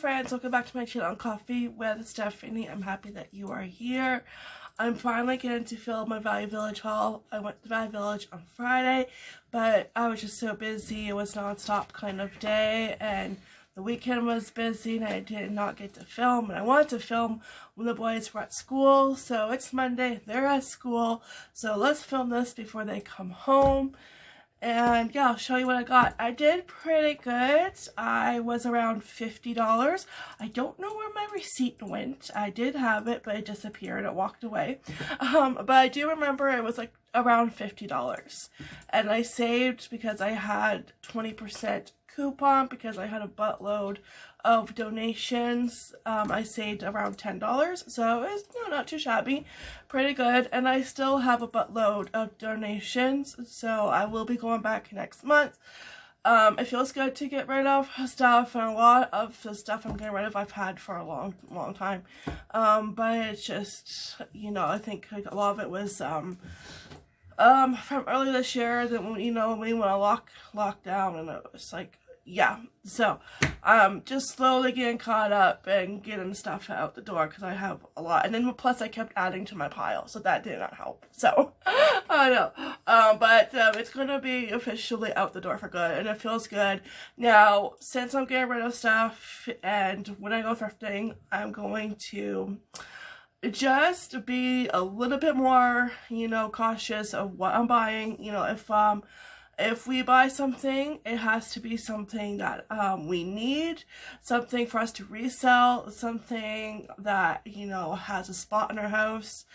friends, welcome back to my channel on Coffee with Stephanie. I'm happy that you are here. I'm finally getting to film my Value Village haul. I went to Value Village on Friday, but I was just so busy. It was non-stop kind of day, and the weekend was busy, and I did not get to film. And I wanted to film when the boys were at school, so it's Monday, they're at school, so let's film this before they come home. And yeah, I'll show you what I got. I did pretty good. I was around $50. I don't know where my receipt went. I did have it, but it disappeared. It walked away. But I do remember it was like around $50. And I saved because I had 20% coupon because I had a buttload of donations. I saved around $10, so it was not too shabby, pretty good. And I still have a buttload of donations, so I will be going back next month. It feels good to get rid of stuff, and a lot of the stuff I'm getting rid of I've had for a long time. But it's just, I think like a lot of it was from earlier this year, that when we went on lockdown, and it was like, yeah, so just slowly getting caught up and getting stuff out the door because I have a lot, and then plus I kept adding to my pile, so that did not help. So I know, but it's gonna be officially out the door for good, and it feels good now. Since I'm getting rid of stuff, and when I go thrifting, I'm going to just be a little bit more, cautious of what I'm buying. If we buy something, it has to be something that we need, something for us to resell, something that, has a spot in our house,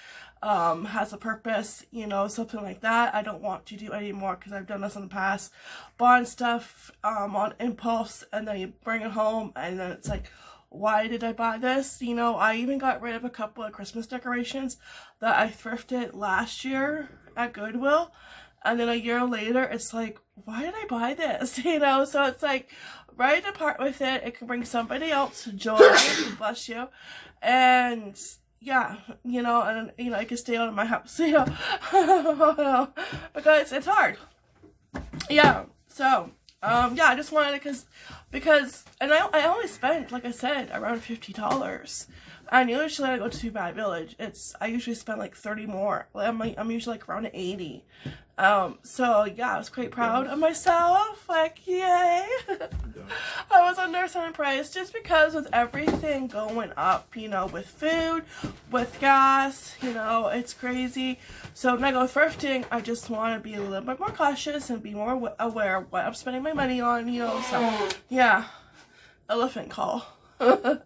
has a purpose, something like that. I don't want to do anymore because I've done this in the past. Buying stuff on impulse, and then you bring it home, and then it's like, why did I buy this? I even got rid of a couple of Christmas decorations that I thrifted last year at Goodwill. And then a year later, it's like, why did I buy this? So it's like, ready to part with it. It can bring somebody else joy, bless you. And yeah, and I can stay out of my house, because it's hard. Yeah, so, yeah, I just wanted to, because, and I only spent, like I said, around $50. And usually I go to Value Village, I usually spend like 30 more. I'm usually like around 80. So yeah, I was quite proud of myself. Like, yay! I was under some price just because with everything going up, with food, with gas, it's crazy. So when I go thrifting, I just want to be a little bit more cautious and be more aware of what I'm spending my money on, so yeah. Elephant call. The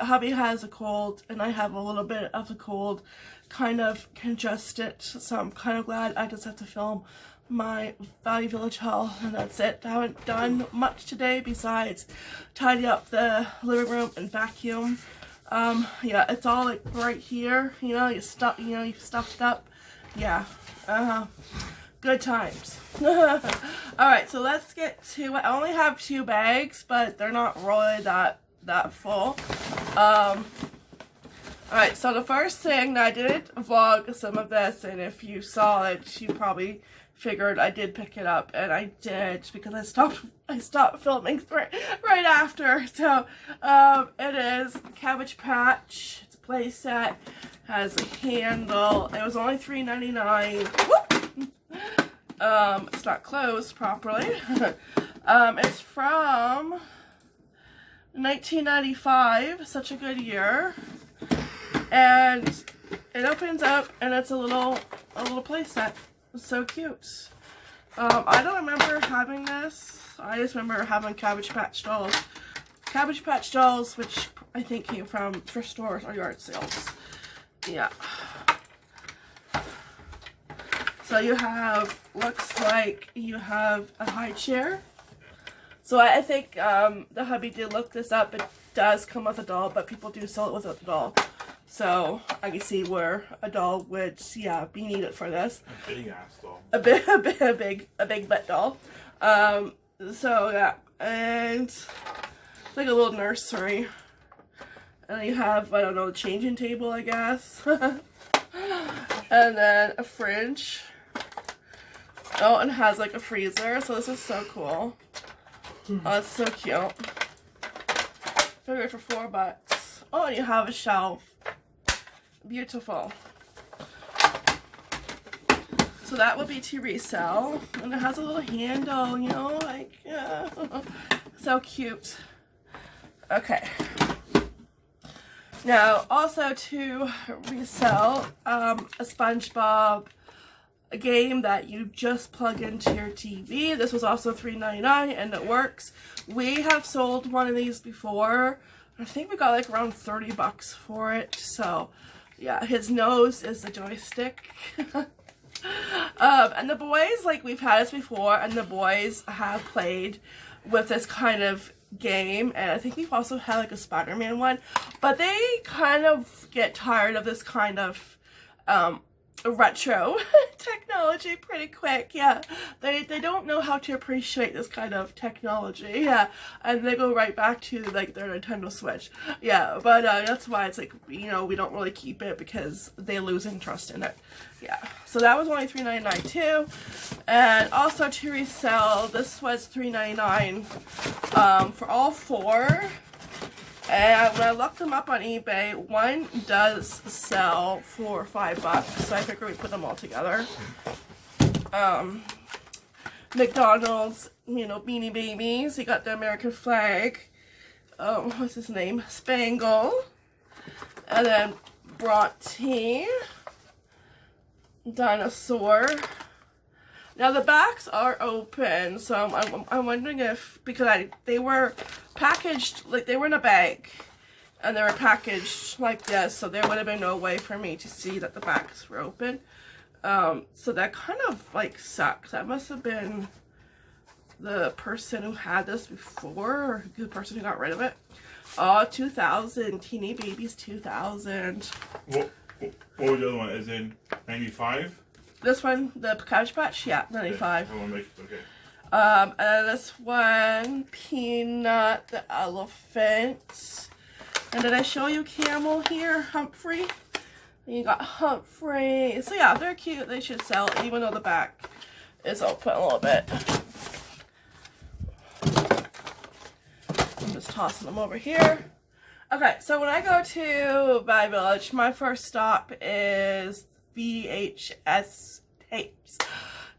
hubby has a cold, and I have a little bit of a cold, kind of congested, so I'm kind of glad I just have to film my Value Village haul, and that's it. I haven't done much today besides tidy up the living room and vacuum. Yeah, it's all like right here, you stuffed it up. Yeah, good times. Alright, so let's get to it. I only have 2 bags, but they're not really that full. Alright, so the first thing, I did vlog some of this, and if you saw it, you probably figured I did pick it up, and I did, because I stopped filming right after. So, it is Cabbage Patch. It's a play set, has a handle. It was only $3.99. Whoop! It's not closed properly. It's from 1995, such a good year. And it opens up, and it's a little play set. It's so cute. I don't remember having this. I just remember having Cabbage Patch dolls. Cabbage Patch dolls, which I think came from thrift stores or yard sales. Yeah. So you have, looks like you have a high chair. So I think the hubby did look this up. It does come with a doll, but people do sell it without the doll. So I can see where a doll would, yeah, be needed for this. A big ass doll. A big butt doll. So yeah, and it's like a little nursery. And you have, I don't know, a changing table, I guess. And then a fridge. Oh, and it has like a freezer, so this is so cool. Oh, it's so cute. Figure it for $4. Oh, and you have a shelf. Beautiful. So that would be to resell. And it has a little handle, you know, like, yeah. So cute. Okay. Now, also to resell, a SpongeBob game that you just plug into your TV. This was also $3.99 and it works. We have sold one of these before. I think we got like around $30 for it. So yeah, his nose is the joystick. And the boys, like, we've had this before, and the boys have played with this kind of game, and I think we've also had like a Spider-Man one, but they kind of get tired of this kind of retro technology pretty quick. Yeah, they don't know how to appreciate this kind of technology. Yeah, and they go right back to like their Nintendo Switch. Yeah, but that's why it's like, you know, we don't really keep it because they lose interest in it. Yeah, so that was only $3.99 too. And also to resell, this was $3.99 for all four. And when I looked them up on eBay, one does sell for $5, so I figured we put them all together. McDonald's, you know, Beanie Babies. He got the American flag. What's his name? Spangle. And then Bronte. Dinosaur. Now the backs are open, so I'm wondering if, because they were packaged, like they were in a bag, and they were packaged like this, so there would have been no way for me to see that the backs were open. So that kind of like sucks. That must have been the person who had this before, or the person who got rid of it. Oh, 2000, Teeny Babies 2000. What was the other one? As in 95? This one, the Cabbage Patch, yeah, 95. Okay. I want to make it, okay. And this one, Peanut the elephant. And did I show you Camel here, Humphrey? And you got Humphrey. So yeah, they're cute. They should sell, even though the back is open a little bit. I'm just tossing them over here. Okay, so when I go to Value Village, my first stop is Vhs Tapes.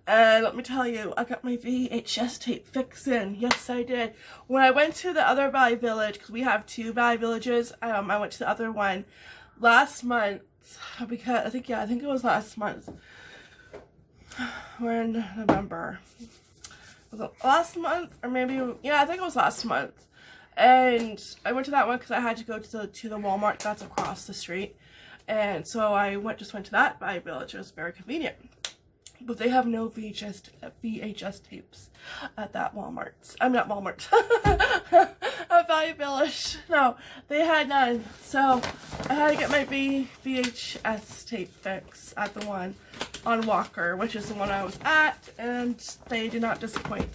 And let me tell you, I got my VHS tape fixin'. Yes, I did. When I went to the other Value Village, because we have two Value Villages, I went to the other one last month, because I think it was last month. We're in November. Was it last month? Or maybe, yeah, I think it was last month. And I went to that one because I had to go to the Walmart that's across the street. And so I just went to that Value Village. It was very convenient. But they have no VHS tapes at that Walmart. I'm not Walmart. At Value Village. No, they had none. So I had to get my VHS tape fix at the one on Walker, which is the one I was at, and they did not disappoint.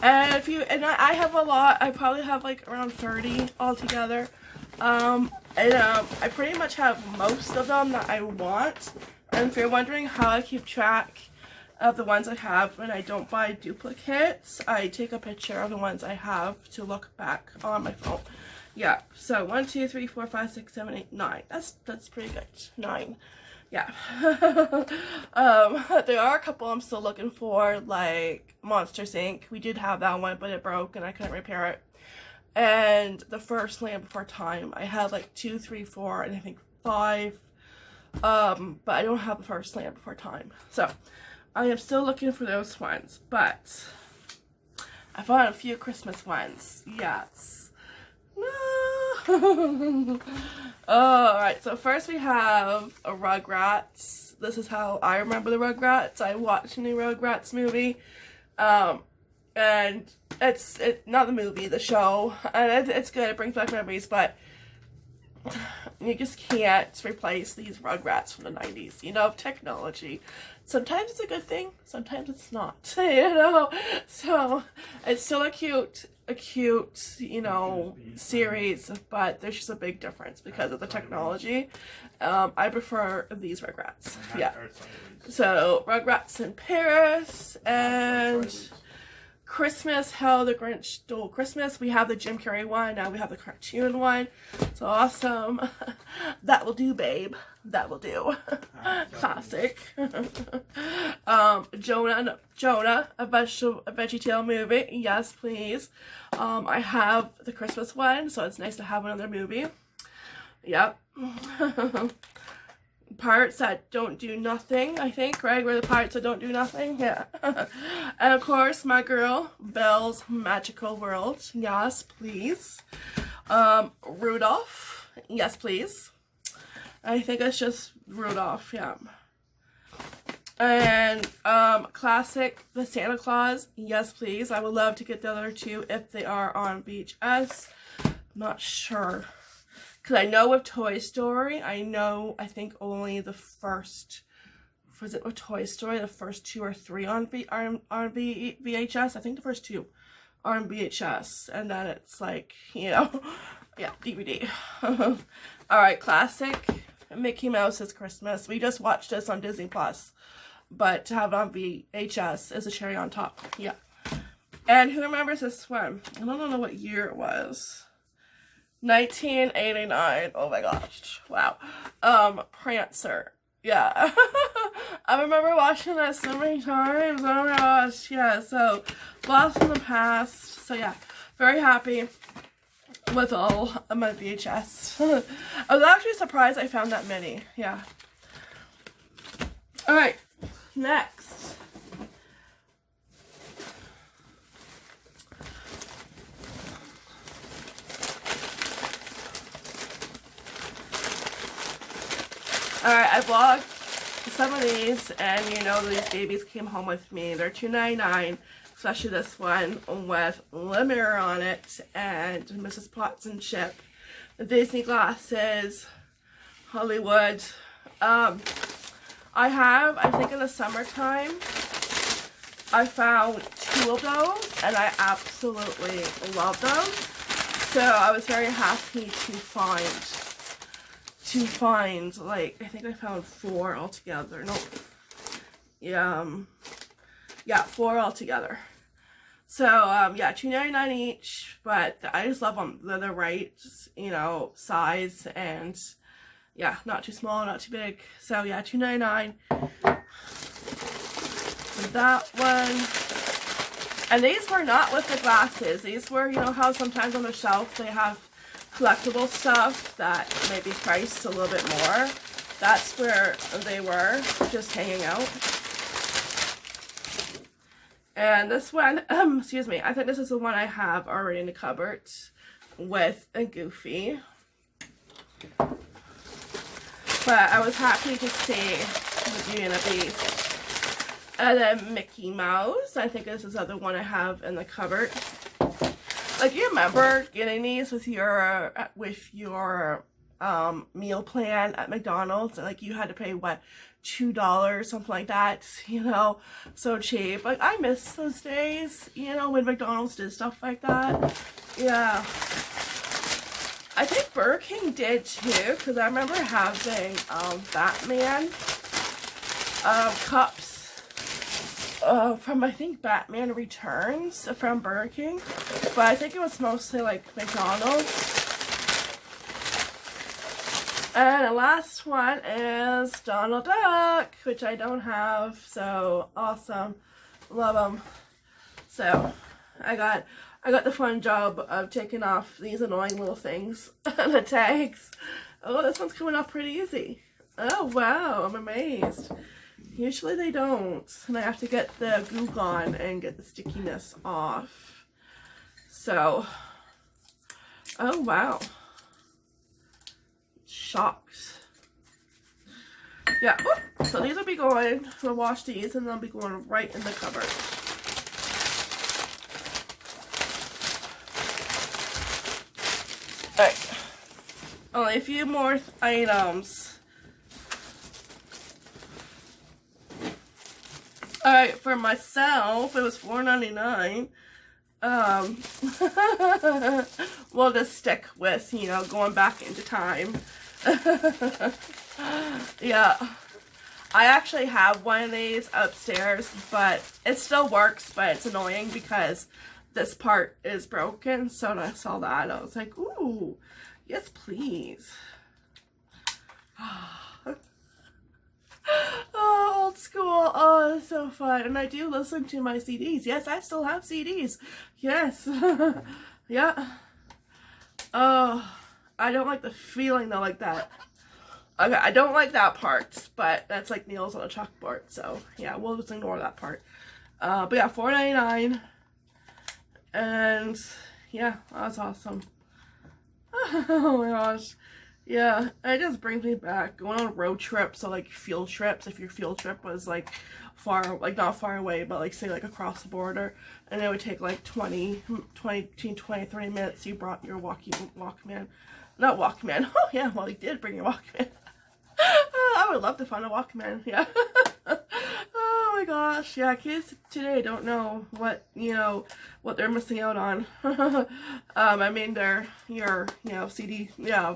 And I have a lot. I probably have like around 30 altogether. I pretty much have most of them that I want. And if you're wondering how I keep track of the ones I have when I don't buy duplicates, I take a picture of the ones I have to look back on my phone. Yeah, so 1, 2, 3, 4, 5, 6, 7, 8, 9. That's pretty good. 9. Yeah. There are a couple I'm still looking for, like Monsters Inc. We did have that one, but it broke and I couldn't repair it. And the first Land Before Time. I had like 2, 3, 4, and I think 5. But I don't have the first Land Before Time. So I am still looking for those ones, but I found a few Christmas ones. Yes. Alright, so first we have a Rugrats. This is how I remember the Rugrats. I watched the Rugrats movie. And it's not the movie, the show. And it's good, it brings back memories, but you just can't replace these Rugrats from the 90s, you know, technology. Sometimes it's a good thing, sometimes it's not, you know. So it's still a cute, you know, series, but there's just a big difference because of the technology. I prefer these Rugrats. Yeah. So Rugrats in Paris and Christmas, how the Grinch stole Christmas. We have the Jim Carrey one, now we have the cartoon one. It's awesome. That will do, babe. That will do. Classic. Jonah, a VeggieTale movie. Yes, please. I have the Christmas one, so it's nice to have another movie. Yep. Parts that don't do nothing, I think, right? We're the parts that don't do nothing, yeah. And of course, my girl, Belle's Magical World, yes, please. Rudolph, yes, please. I think it's just Rudolph, yeah. And classic, the Santa Claus, yes, please. I would love to get the other two if they are on VHS. Not sure. Because I know with Toy Story, I think only the first, was it with Toy Story, the first 2 or 3 on VHS? I think the first 2 are on VHS. And then it's like, you know, yeah, DVD. Alright, classic Mickey Mouse's Christmas. We just watched this on Disney Plus. But to have it on VHS is a cherry on top. Yeah. And who remembers this one? I don't know what year it was. 1989. Oh my gosh. Wow. Prancer. Yeah. I remember watching that so many times. Oh my gosh. Yeah. So, Lost in the Past. So yeah. Very happy with all of my VHS. I was actually surprised I found that many. Yeah. Alright. Next. Alright, I vlogged some of these, and you know these babies came home with me. They're $2.99, especially this one with Le Mirror on it, and Mrs. Potts and Chip. The Disney glasses, Hollywood. I think in the summertime, I found 2 of those, and I absolutely love them. So I was very happy to find, like, I think I found 4 altogether. No, yeah, 4 altogether. So, yeah, $2.99 each, but I just love them. They're the right, you know, size, and yeah, not too small, not too big. So, yeah, $2.99. That one. And these were not with the glasses. These were, you know how sometimes on the shelf they have collectible stuff that may be priced a little bit more. That's where they were, just hanging out. And this one, excuse me, I think this is the one I have already in the cupboard with a Goofy. But I was happy to see the Beauty and the Beast. And then Mickey Mouse. I think this is the other one I have in the cupboard. Like, you remember getting these with your meal plan at McDonald's? Like, you had to pay, what, $2, something like that, you know? So cheap. Like, I miss those days, you know, when McDonald's did stuff like that. Yeah. I think Burger King did too, because I remember having Batman cups from, I think, Batman Returns from Burger King, but I think it was mostly like McDonald's. And the last one is Donald Duck, which I don't have, so awesome, love them. So I got the fun job of taking off these annoying little things, the tags. Oh, this one's coming off pretty easy. Oh wow, I'm amazed. Usually they don't, and I have to get the glue gun and get the stickiness off. So, oh wow. Shocked. Yeah, whoop. So these will be going, we'll wash these and they'll be going right in the cupboard. Alright, only a few more items. Alright, for myself, it was $4.99. We'll just stick with, you know, going back into time. Yeah. I actually have one of these upstairs, but it still works, but it's annoying because this part is broken. So when I saw that, I was like, ooh, yes, please. Oh, old school. Oh, it's so fun. And I do listen to my CDs. Yes, I still have CDs. Yes. Yeah. Oh, I don't like the feeling though, like that. Okay, I don't like that part, but that's like nails on a chalkboard. So yeah, we'll just ignore that part. But yeah, $4.99. And yeah, that's awesome. Oh my gosh. Yeah, it just brings me back going on road trips, so like field trips. If your field trip was like far, like not far away, but like say like across the border, and it would take like 20, 30 minutes. You brought your Walkman, not Walkman. Oh yeah, well you did bring your Walkman. I would love to find a Walkman. Yeah. Oh my gosh, yeah, kids today don't know what, you know, what they're missing out on. I mean, your CD, yeah.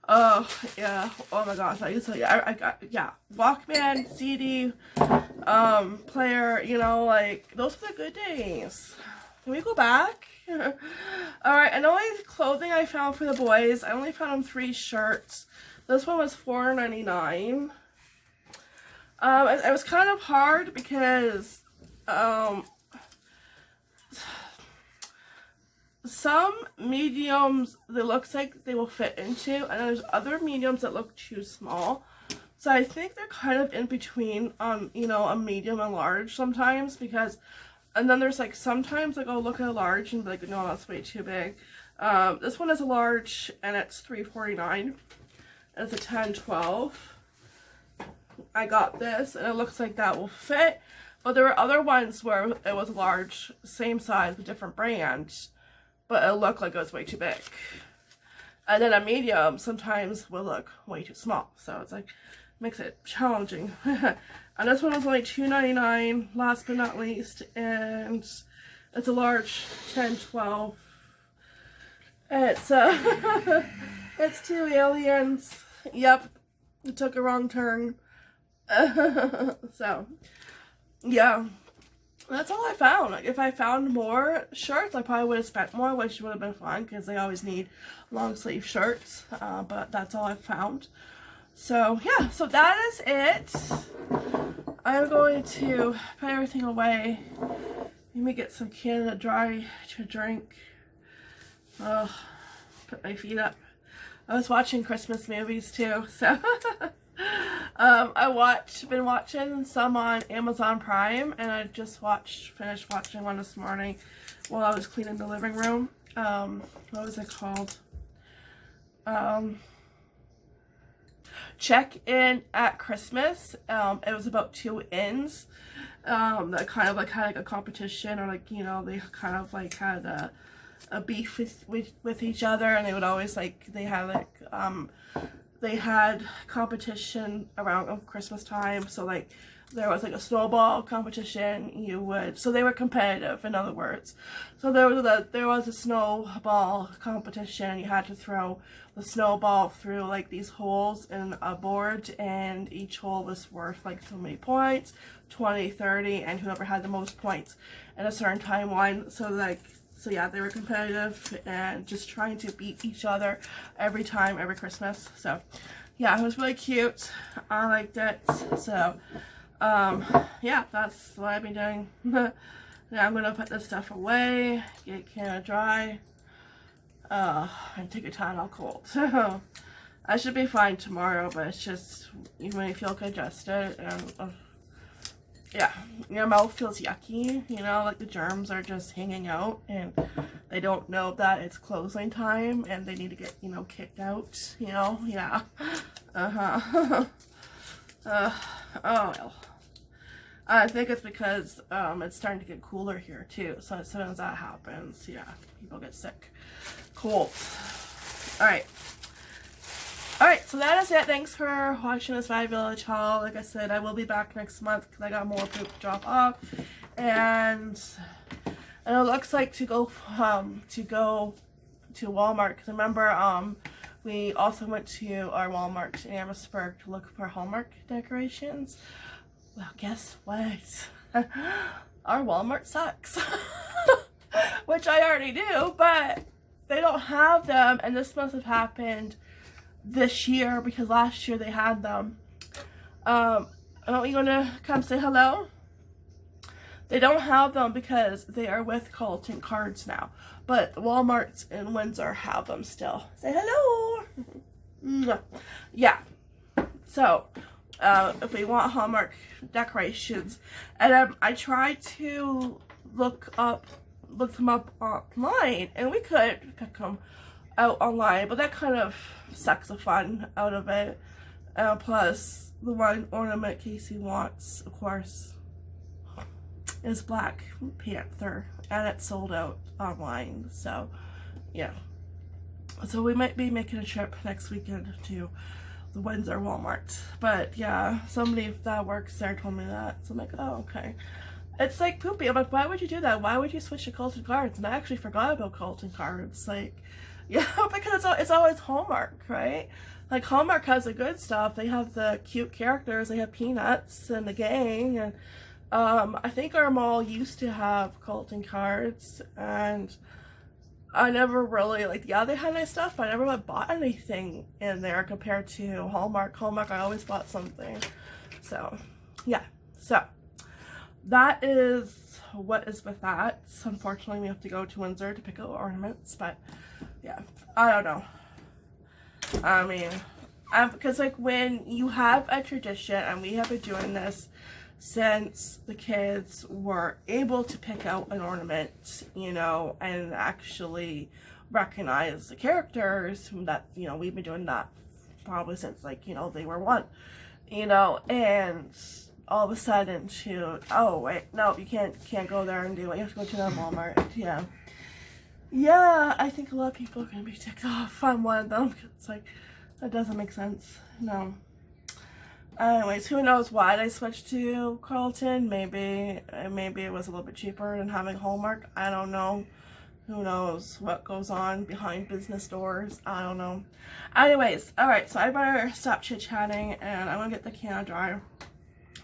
Oh, yeah, oh my gosh, I used to, yeah, I got, yeah, Walkman, CD, player, you know, like, those were the good days. Can we go back? Alright, and the only clothing I found for the boys, I only found them 3 shirts. This one was $4.99. It was kind of hard because, some mediums, it looks like they will fit into, and there's other mediums that look too small. So I think they're kind of in between, you know, a medium and large sometimes, because, and then there's like sometimes like I'll look at a large and be like, no, that's way too big. This one is a large and it's $3.49. It's a 10-12. I got this and it looks like that will fit, but there were other ones where it was large, same size, but different brands, but it looked like it was way too big. And then a medium sometimes will look way too small, so it's like, makes it challenging. And this one was only $2.99, last but not least, and it's a large 10-12. It's it's 2 aliens. Yep, it took a wrong turn. So yeah, that's all I found. Like, if I found more shirts, I probably would have spent more, which would have been fun because they always need long sleeve shirts. But that's all I found. So yeah, so that is it. I'm going to put everything away. Let me get some Canada Dry to drink. Put my feet up. I was watching Christmas movies too, so been watching some on Amazon Prime, and I just finished watching one this morning while I was cleaning the living room. What was it called? Check In at Christmas. It was about 2 ins that kind of like had like a competition, or like, you know, they kind of like had a beef with each other, and they would always like, they had competition around Christmas time. So like there was like a snowball competition. So they were competitive, in other words. So there was a snowball competition. You had to throw the snowball through like these holes in a board, and each hole was worth like so many points, 20, 30, and whoever had the most points at a certain time won. So yeah, they were competitive and just trying to beat each other every Christmas. So yeah, it was really cute. I liked it. So yeah, that's what I've been doing. Now I'm gonna put this stuff away, get Canada Dry, and take a Tylenol cold. So I should be fine tomorrow, but it's just, you may feel congested, and yeah, your mouth feels yucky, you know, like the germs are just hanging out, and they don't know that it's closing time, and they need to get, you know, kicked out, you know, yeah. Oh well. I think it's because it's starting to get cooler here too, so as soon as that happens, yeah, people get sick. Cold. Alright, so that is it. Thanks for watching this Valley Village haul. Like I said, I will be back next month because I got more poop to drop off, and it looks like to go to Walmart, because remember We also went to our Walmart in Amherstburg to look for Hallmark decorations. Well, guess what? Our Walmart sucks. Which I already do, but they don't have them, and this must have happened this year because last year they had them. Are you gonna come say hello? They don't have them because they are with Colton Cards now, but Walmart in Windsor have them still. Say hello. Yeah. So if we want Hallmark decorations, and I tried to look them up online, and we could pick them out online, but that kind of sucks the fun out of it. Plus, the one ornament Casey wants, of course, is Black Panther, and it's sold out online. So, yeah. So we might be making a trip next weekend to the Windsor Walmart. But yeah, somebody that works there told me that. So I'm like, oh, okay. It's like poopy. I'm like, why would you do that? Why would you switch to Colton Cards? And I actually forgot about Colton Cards. Like, yeah, because it's always Hallmark, right? Like, Hallmark has the good stuff. They have the cute characters. They have Peanuts and the gang. And I think our mall used to have Colton Cards. And I never really, like, yeah, they had nice stuff, but I never really bought anything in there compared to Hallmark. Hallmark, I always bought something. So, yeah. So that is what is with that. So unfortunately, we have to go to Windsor to pick out ornaments, but yeah, I don't know. I mean, because like when you have a tradition, and we have been doing this since the kids were able to pick out an ornament, you know, and actually recognize the characters, that, you know, we've been doing that probably since, like, you know, they were one, you know, and all of a sudden oh wait, no, you can't go there and do it. You have to go to the Walmart. Yeah, I think a lot of people are gonna be ticked off on one of them. It's like, that doesn't make sense. No. Anyways, who knows why they switched to Carlton? Maybe it was a little bit cheaper than having Hallmark. I don't know. Who knows what goes on behind business doors? I don't know. Anyways, alright, so I better stop chit-chatting, and I'm gonna get the can dry.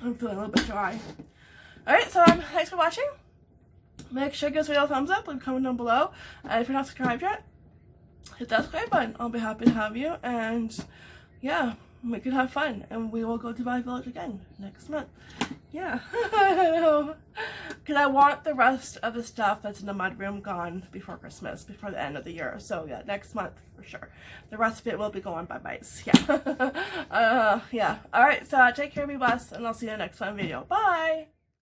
I'm feeling a little bit dry. Alright, so thanks for watching. Make sure you give this video a thumbs up and comment down below. And if you're not subscribed yet, hit that subscribe button. I'll be happy to have you. And yeah, we can have fun. And we will go to Valley Village again next month. Yeah. Because I want the rest of the stuff that's in the mudroom gone before Christmas, before the end of the year. So yeah, next month for sure. The rest of it will be going by mice. Yeah. Yeah. Alright, so take care, be blessed, and I'll see you in the next fun video. Bye!